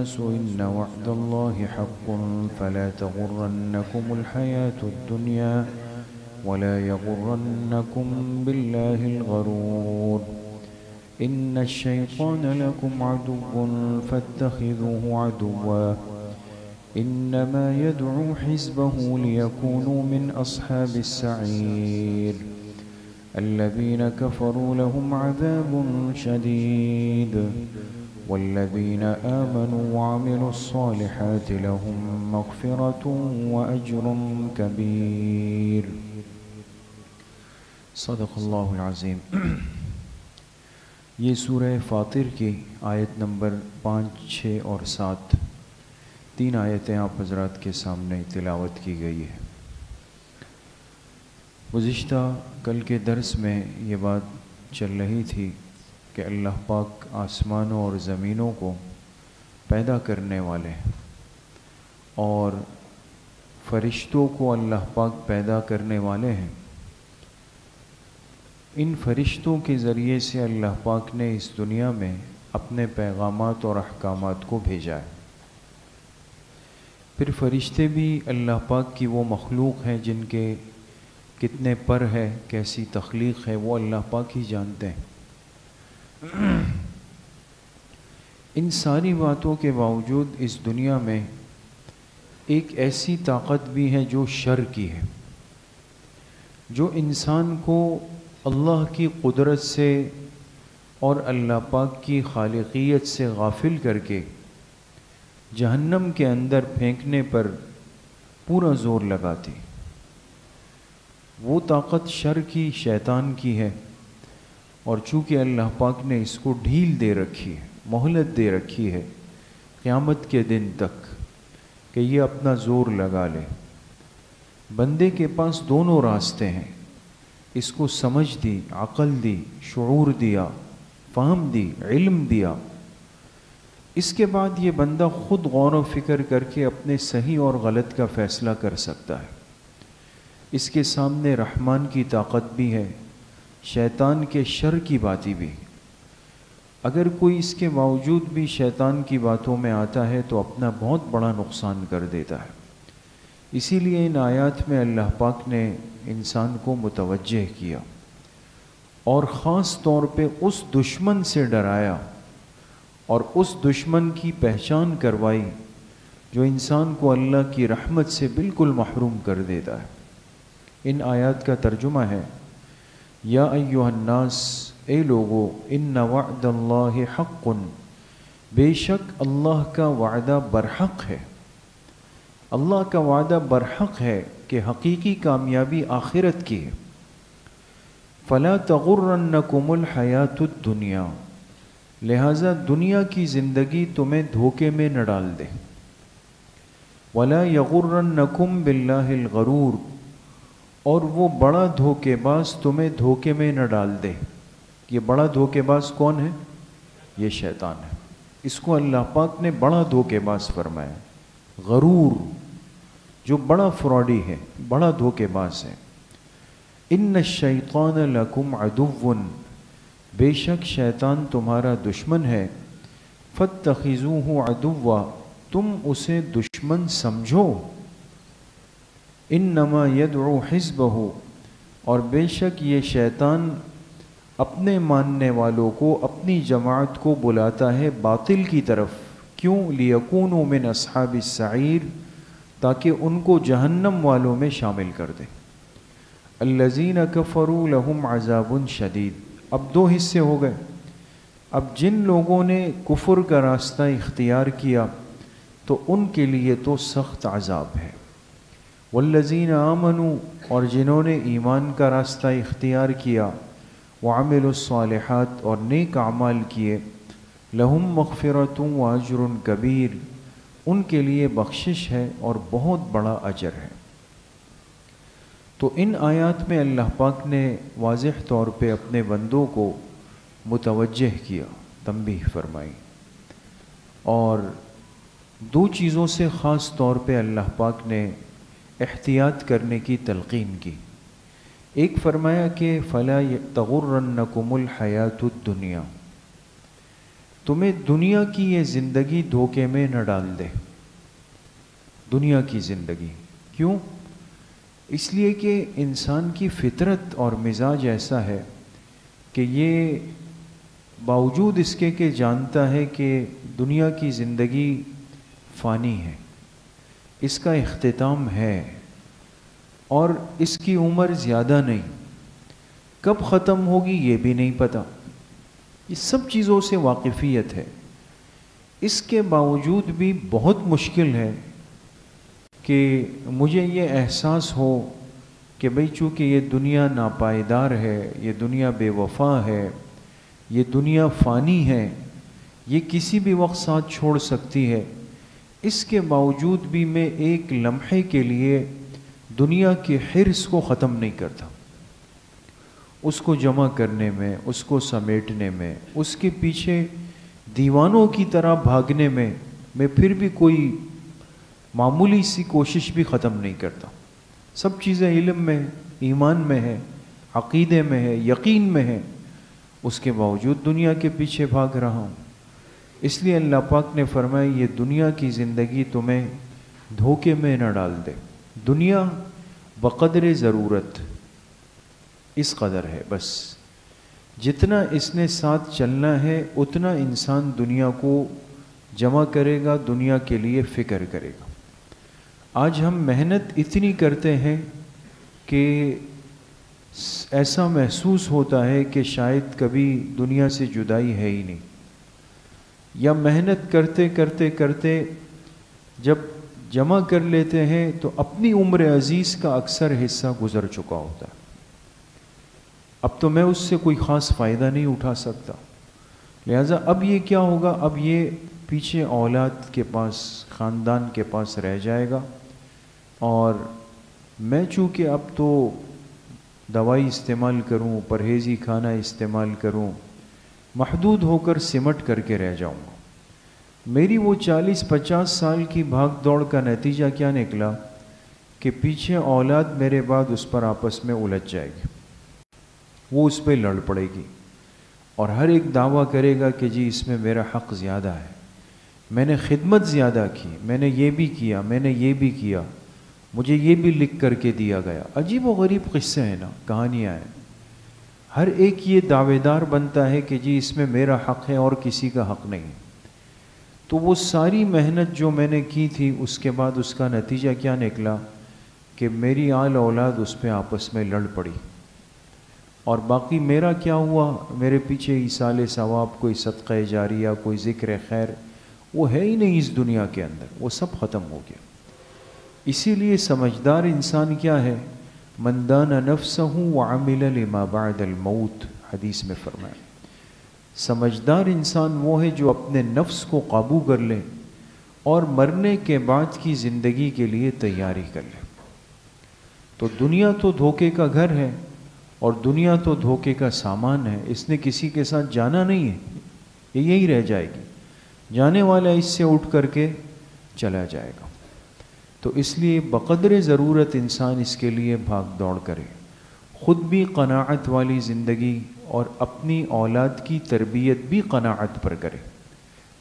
الناس إن وعد الله حق فلا تغرنكم الحياة الدنيا ولا يغرنكم بالله الغرور إن الشيطان لكم عدو فاتخذوه عدوا إنما يدعو حزبه ليكونوا من أصحاب السعير الذين كفروا لهم عذاب شديد والذين آمنوا وعملوا الصالحات لهم مغفرة وأجر كبير صدق اللہ العظیم۔ یہ سورہ فاطر کی آیت نمبر 5، 6 اور 7 تین آیتیں آپ حضرات کے سامنے تلاوت کی گئی ہے۔ گزشتہ کل کے درس میں یہ بات چل رہی تھی کہ اللہ پاک آسمانوں اور زمینوں کو پیدا کرنے والے ہیں اور فرشتوں کو اللہ پاک پیدا کرنے والے ہیں۔ ان فرشتوں کے ذریعے سے اللہ پاک نے اس دنیا میں اپنے پیغامات اور احکامات کو بھیجا ہے۔ پھر فرشتے بھی اللہ پاک کی وہ مخلوق ہیں جن کے کتنے پر ہے، کیسی تخلیق ہے، وہ اللہ پاک ہی جانتے ہیں۔ ان ساری باتوں کے باوجود اس دنیا میں ایک ایسی طاقت بھی ہے جو شر کی ہے، جو انسان کو اللہ کی قدرت سے اور اللہ پاک کی خالقیت سے غافل کر کے جہنم کے اندر پھینکنے پر پورا زور لگاتی۔ وہ طاقت شر کی، شیطان کی ہے، اور چونکہ اللہ پاک نے اس کو ڈھیل دے رکھی ہے، مہلت دے رکھی ہے قیامت کے دن تک کہ یہ اپنا زور لگا لے۔ بندے کے پاس دونوں راستے ہیں، اس کو سمجھ دی، عقل دی، شعور دیا، فہم دی، علم دیا۔ اس کے بعد یہ بندہ خود غور و فکر کر کے اپنے صحیح اور غلط کا فیصلہ کر سکتا ہے۔ اس کے سامنے رحمان کی طاقت بھی ہے، شیطان کے شر کی باتیں بھی۔ اگر کوئی اس کے باوجود بھی شیطان کی باتوں میں آتا ہے تو اپنا بہت بڑا نقصان کر دیتا ہے۔ اسی لیے ان آیات میں اللہ پاک نے انسان کو متوجہ کیا اور خاص طور پہ اس دشمن سے ڈرایا اور اس دشمن کی پہچان کروائی جو انسان کو اللہ کی رحمت سے بالکل محروم کر دیتا ہے۔ ان آیات کا ترجمہ ہے، یا ایھا الناس، اے لوگو، ان وعد اللہ حق، بے شک اللہ کا وعدہ برحق ہے۔ اللہ کا وعدہ برحق ہے کہ حقیقی کامیابی آخرت کی ہے۔ فلا تغرنکم الحیات الدنیا، لہذا دنیا کی زندگی تمہیں دھوکے میں نہ ڈال دے۔ ولا یغرنکم باللہ الغرور، اور وہ بڑا دھوکے باز تمہیں دھوکے میں نہ ڈال دے۔ یہ بڑا دھوکے باز کون ہے؟ یہ شیطان ہے۔ اس کو اللہ پاک نے بڑا دھوکے باز فرمایا، غرور، جو بڑا فراڈی ہے، بڑا دھوکے باز ہے۔ ان الشیطان لکم عدو، بے شک شیطان تمہارا دشمن ہے۔ فاتخذوہ عدوا، تم اسے دشمن سمجھو۔ انما یدعو حزبہ، اور بے شک یہ شیطان اپنے ماننے والوں کو، اپنی جماعت کو بلاتا ہے باطل کی طرف۔ کیوں؟ لیکونوا من اصحاب السعیر، تاکہ ان کو جہنم والوں میں شامل کر دے۔ الذین کفروا لہم عذاب شدید، اب دو حصے ہو گئے۔ اب جن لوگوں نے کفر کا راستہ اختیار کیا تو ان کے لیے تو سخت عذاب ہے۔ والذین آمنوا، اور جنہوں نے ایمان کا راستہ اختیار کیا، وعملوا الصالحات، اور نیک اعمال کیے، لہم مغفرۃ واجر کبیر، ان کے لیے بخشش ہے اور بہت بڑا اجر ہے۔ تو ان آیات میں اللہ پاک نے واضح طور پہ اپنے بندوں کو متوجہ کیا، تنبیہ فرمائی، اور دو چیزوں سے خاص طور پہ اللہ پاک نے احتیاط کرنے کی تلقین کی۔ ایک فرمایا کہ فلا تغرنکم الحیات الدنیا، تمہیں دنیا کی یہ زندگی دھوکے میں نہ ڈال دے. دنیا کی زندگی کیوں؟ اس لیے کہ انسان کی فطرت اور مزاج ایسا ہے کہ یہ باوجود اس کے کہ جانتا ہے کہ دنیا کی زندگی فانی ہے، اس کا اختتام ہے اور اس کی عمر زیادہ نہیں، کب ختم ہوگی یہ بھی نہیں پتہ. یہ سب چیزوں سے واقفیت ہے. اس کے باوجود بھی بہت مشکل ہے کہ مجھے یہ احساس ہو کہ بھئی چونکہ یہ دنیا ناپائیدار ہے، یہ دنیا بے وفا ہے، یہ دنیا فانی ہے، یہ کسی بھی وقت ساتھ چھوڑ سکتی ہے. اس کے باوجود بھی میں ایک لمحے کے لیے دنیا کے حرص کو ختم نہیں کرتا. اس کو جمع کرنے میں، اس کو سمیٹنے میں، اس کے پیچھے دیوانوں کی طرح بھاگنے میں پھر بھی کوئی معمولی سی کوشش بھی ختم نہیں کرتا. سب چیزیں علم میں، ایمان میں ہے، عقیدے میں ہے، یقین میں ہے، اس کے باوجود دنیا کے پیچھے بھاگ رہا ہوں. اس لیے اللہ پاک نے فرمایا یہ دنیا کی زندگی تمہیں دھوکے میں نہ ڈال دے. دنیا بقدر ضرورت اس قدر ہے، بس جتنا اس نے ساتھ چلنا ہے اتنا انسان دنیا کو جمع کرے گا، دنیا کے لیے فکر کرے گا. آج ہم محنت اتنی کرتے ہیں کہ ایسا محسوس ہوتا ہے کہ شاید کبھی دنیا سے جدائی ہے ہی نہیں، یا محنت کرتے کرتے کرتے جب جمع کر لیتے ہیں تو اپنی عمر عزیز کا اکثر حصہ گزر چکا ہوتا ہے. اب تو میں اس سے کوئی خاص فائدہ نہیں اٹھا سکتا، لہٰذا اب یہ کیا ہوگا، اب یہ پیچھے اولاد کے پاس، خاندان کے پاس رہ جائے گا. اور میں چونکہ اب تو دوائی استعمال کروں، پرہیزی کھانا استعمال کروں، محدود ہو کر سمٹ کر کے رہ جاؤں گا. میری وہ 40-50 سال کی بھاگ دوڑ کا نتیجہ کیا نکلا کہ پیچھے اولاد میرے بعد اس پر آپس میں الجھ جائے گی، وہ اس پہ لڑ پڑے گی اور ہر ایک دعویٰ کرے گا کہ جی اس میں میرا حق زیادہ ہے، میں نے خدمت زیادہ کی، میں نے یہ بھی کیا، میں نے یہ بھی کیا، مجھے یہ بھی لکھ کر کے دیا گیا. عجیب و غریب قصے ہیں نا، کہانیاں ہیں. ہر ایک یہ دعوے دار بنتا ہے کہ جی اس میں میرا حق ہے اور کسی کا حق نہیں. تو وہ ساری محنت جو میں نے کی تھی اس کے بعد اس کا نتیجہ کیا نکلا کہ میری آل اولاد اس پہ آپس میں لڑ پڑی. اور باقی میرا کیا ہوا، میرے پیچھے ایصال ثواب، کوئی صدقہ جاریہ، کوئی ذکر خیر، وہ ہے ہی نہیں اس دنیا کے اندر، وہ سب ختم ہو گیا. اسی لیے سمجھدار انسان کیا ہے، من دان نفسہ وعمل لما بعد الموت، حدیث میں فرمایا. سمجھدار انسان وہ ہے جو اپنے نفس کو قابو کر لے اور مرنے کے بعد کی زندگی کے لیے تیاری کر لے. تو دنیا تو دھوکے کا گھر ہے اور دنیا تو دھوکے کا سامان ہے. اس نے کسی کے ساتھ جانا نہیں ہے، یہ یہی رہ جائے گی. جانے والا اس سے اٹھ کر کے چلا جائے گا. تو اس لیے بقدر ضرورت انسان اس کے لیے بھاگ دوڑ کرے، خود بھی قناعت والی زندگی اور اپنی اولاد کی تربیت بھی قناعت پر کرے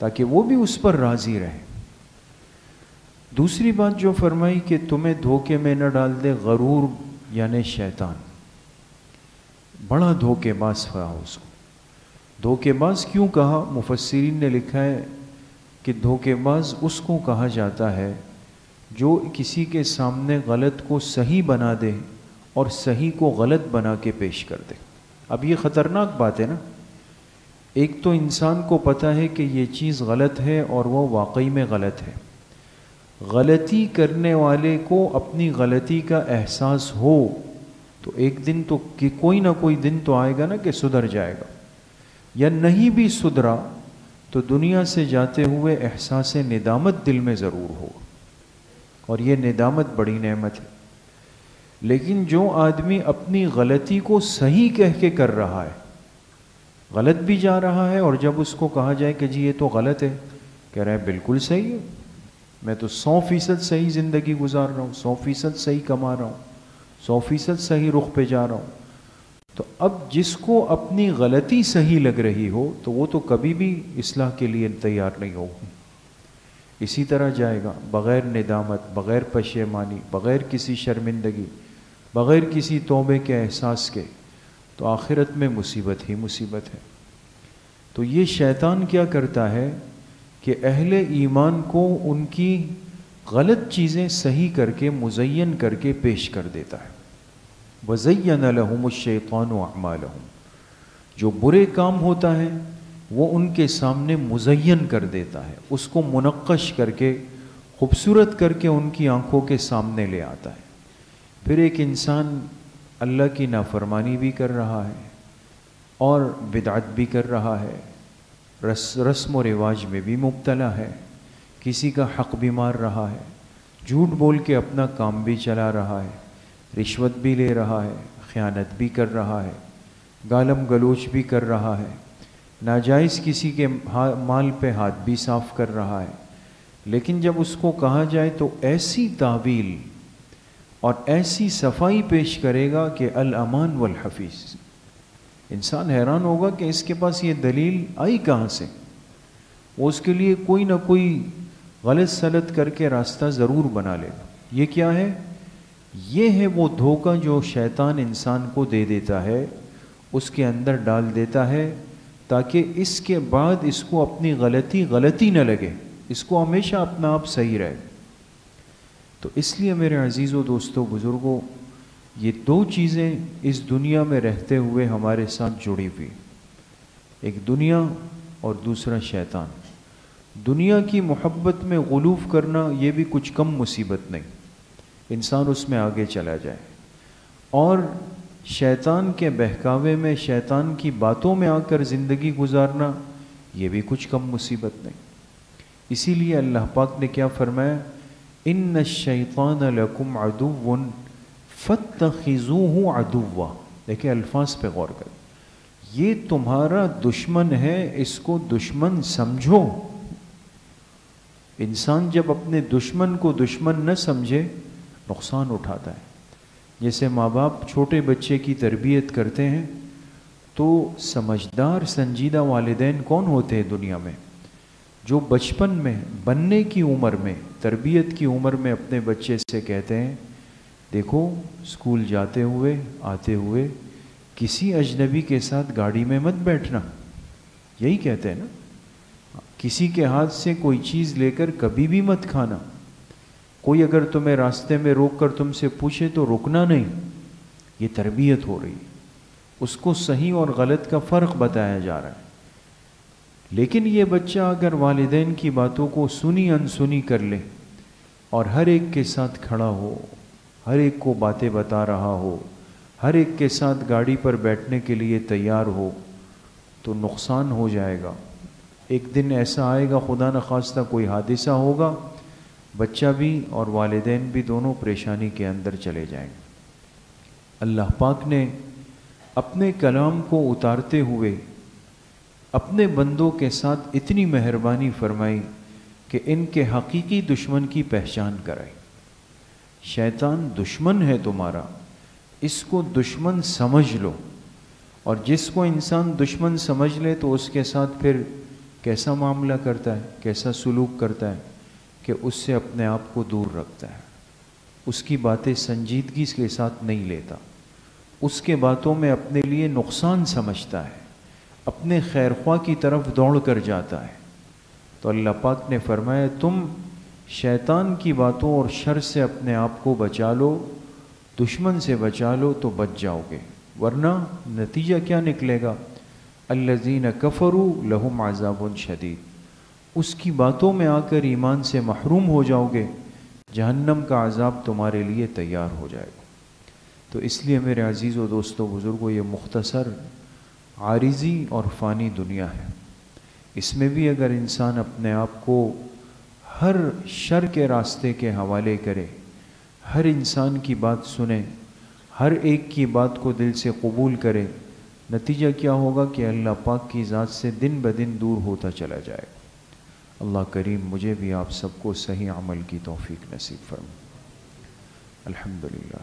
تاکہ وہ بھی اس پر راضی رہے. دوسری بات جو فرمائی کہ تمہیں دھوکے میں نہ ڈال دے غرور، یعنی شیطان. بڑا دھوکے باز ہوا اس کو. دھوکے باز کیوں کہا؟ مفسرین نے لکھا ہے کہ دھوکے باز اس کو کہا جاتا ہے جو کسی کے سامنے غلط کو صحیح بنا دے اور صحیح کو غلط بنا کے پیش کر دے. اب یہ خطرناک بات ہے نا. ایک تو انسان کو پتہ ہے کہ یہ چیز غلط ہے اور وہ واقعی میں غلط ہے. غلطی کرنے والے کو اپنی غلطی کا احساس ہو تو ایک دن تو کہ کوئی نہ کوئی دن تو آئے گا نا کہ سدھر جائے گا. یا نہیں بھی سدھرا تو دنیا سے جاتے ہوئے احساس ندامت دل میں ضرور ہو، اور یہ ندامت بڑی نعمت ہے. لیکن جو آدمی اپنی غلطی کو صحیح کہہ کے کر رہا ہے، غلط بھی جا رہا ہے، اور جب اس کو کہا جائے کہ جی یہ تو غلط ہے، کہہ رہا ہے بالکل صحیح ہے، میں تو 100% صحیح زندگی گزار رہا ہوں، 100% صحیح کما رہا ہوں، 100% صحیح رخ پہ جا رہا ہوں. تو اب جس کو اپنی غلطی صحیح لگ رہی ہو تو وہ تو کبھی بھی اصلاح کے لیے تیار نہیں ہوگی، اسی طرح جائے گا بغیر ندامت، بغیر پشیمانی، بغیر کسی شرمندگی، بغیر کسی توبے کے احساس کے، تو آخرت میں مصیبت ہی مصیبت ہے۔ تو یہ شیطان کیا کرتا ہے کہ اہل ایمان کو ان کی غلط چیزیں صحیح کر کے مزین کر کے پیش کر دیتا ہے۔ وَزَيَّنَ لَهُمُ الشَّيْطَانُ أَعْمَالَهُمْ، جو برے کام ہوتا ہے وہ ان کے سامنے مزین کر دیتا ہے، اس کو منقش کر کے خوبصورت کر کے ان کی آنکھوں کے سامنے لے آتا ہے۔ پھر ایک انسان اللہ کی نافرمانی بھی کر رہا ہے اور بدعت بھی کر رہا ہے، رسم و رواج میں بھی مبتلا ہے، کسی کا حق بھی مار رہا ہے، جھوٹ بول کے اپنا کام بھی چلا رہا ہے، رشوت بھی لے رہا ہے، خیانت بھی کر رہا ہے، گالم گلوچ بھی کر رہا ہے، ناجائز کسی کے مال پہ ہاتھ بھی صاف کر رہا ہے۔ لیکن جب اس کو کہا جائے تو ایسی تعویل اور ایسی صفائی پیش کرے گا کہ الامان والحفیظ، انسان حیران ہوگا کہ اس کے پاس یہ دلیل آئی کہاں سے۔ وہ اس کے لیے کوئی نہ کوئی غلط سلط کر کے راستہ ضرور بنا لے گا۔ یہ کیا ہے؟ یہ ہے وہ دھوکہ جو شیطان انسان کو دے دیتا ہے، اس کے اندر ڈال دیتا ہے تاکہ اس کے بعد اس کو اپنی غلطی نہ لگے، اس کو ہمیشہ اپنا آپ صحیح رہے۔ تو اس لیے میرے عزیزوں، دوستوں، بزرگوں، یہ دو چیزیں اس دنیا میں رہتے ہوئے ہمارے ساتھ جڑی ہوئی، ایک دنیا اور دوسرا شیطان۔ دنیا کی محبت میں غلوف کرنا یہ بھی کچھ کم مصیبت نہیں، انسان اس میں آگے چلا جائے، اور شیطان کے بہکاوے میں، شیطان کی باتوں میں آ کر زندگی گزارنا یہ بھی کچھ کم مصیبت نہیں۔ اسی لیے اللہ پاک نے کیا فرمایا؟ ان الشیطان لکم عدو فاتخذوہ عدوا۔ دیکھیں الفاظ پہ غور کریں، یہ تمہارا دشمن ہے، اس کو دشمن سمجھو۔ انسان جب اپنے دشمن کو دشمن نہ سمجھے نقصان اٹھاتا ہے۔ جیسے ماں باپ چھوٹے بچے کی تربیت کرتے ہیں تو سمجھدار سنجیدہ والدین کون ہوتے ہیں دنیا میں؟ جو بچپن میں، بننے کی عمر میں، تربیت کی عمر میں اپنے بچے سے کہتے ہیں دیکھو اسکول جاتے ہوئے آتے ہوئے کسی اجنبی کے ساتھ گاڑی میں مت بیٹھنا، یہی کہتے ہیں نا، کسی کے ہاتھ سے کوئی چیز لے کر کبھی بھی مت کھانا، کوئی اگر تمہیں راستے میں روک کر تم سے پوچھے تو رکنا نہیں۔ یہ تربیت ہو رہی، اس کو صحیح اور غلط کا فرق بتایا جا رہا ہے۔ لیکن یہ بچہ اگر والدین کی باتوں کو سنی انسنی کر لے اور ہر ایک کے ساتھ کھڑا ہو، ہر ایک کو باتیں بتا رہا ہو، ہر ایک کے ساتھ گاڑی پر بیٹھنے کے لیے تیار ہو، تو نقصان ہو جائے گا۔ ایک دن ایسا آئے گا، خدا نخواستہ کوئی حادثہ ہوگا، بچہ بھی اور والدین بھی دونوں پریشانی کے اندر چلے جائیں گے۔ اللہ پاک نے اپنے کلام کو اتارتے ہوئے اپنے بندوں کے ساتھ اتنی مہربانی فرمائی کہ ان کے حقیقی دشمن کی پہچان کرائی۔ شیطان دشمن ہے تمہارا، اس کو دشمن سمجھ لو، اور جس کو انسان دشمن سمجھ لے تو اس کے ساتھ پھر کیسا معاملہ کرتا ہے، کیسا سلوک کرتا ہے کہ اس سے اپنے آپ کو دور رکھتا ہے، اس کی باتیں سنجیدگی کے ساتھ نہیں لیتا، اس کے باتوں میں اپنے لیے نقصان سمجھتا ہے، اپنے خیر خواہ کی طرف دوڑ کر جاتا ہے۔ تو اللہ پاک نے فرمایا تم شیطان کی باتوں اور شر سے اپنے آپ کو بچا لو، دشمن سے بچا لو تو بچ جاؤ گے، ورنہ نتیجہ کیا نکلے گا؟ الذین کفروا لہم عذاب شدید، اس کی باتوں میں آ کر ایمان سے محروم ہو جاؤ گے، جہنم کا عذاب تمہارے لیے تیار ہو جائے گا۔ تو اس لیے میرے عزیز و دوستو بزرگوں، یہ مختصر عارضی اور فانی دنیا ہے، اس میں بھی اگر انسان اپنے آپ کو ہر شر کے راستے کے حوالے کرے، ہر انسان کی بات سنے، ہر ایک کی بات کو دل سے قبول کرے، نتیجہ کیا ہوگا کہ اللہ پاک کی ذات سے دن بدن دور ہوتا چلا جائے گا۔ اللہ کریم مجھے بھی آپ سب کو صحیح عمل کی توفیق نصیب فرمائے۔ الحمدللہ۔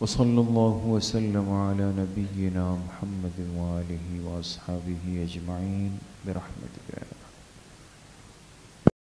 وصلی اللہ وسلم علی نبینا محمد وآلہ واصحابہ اجمعین برحمتک یا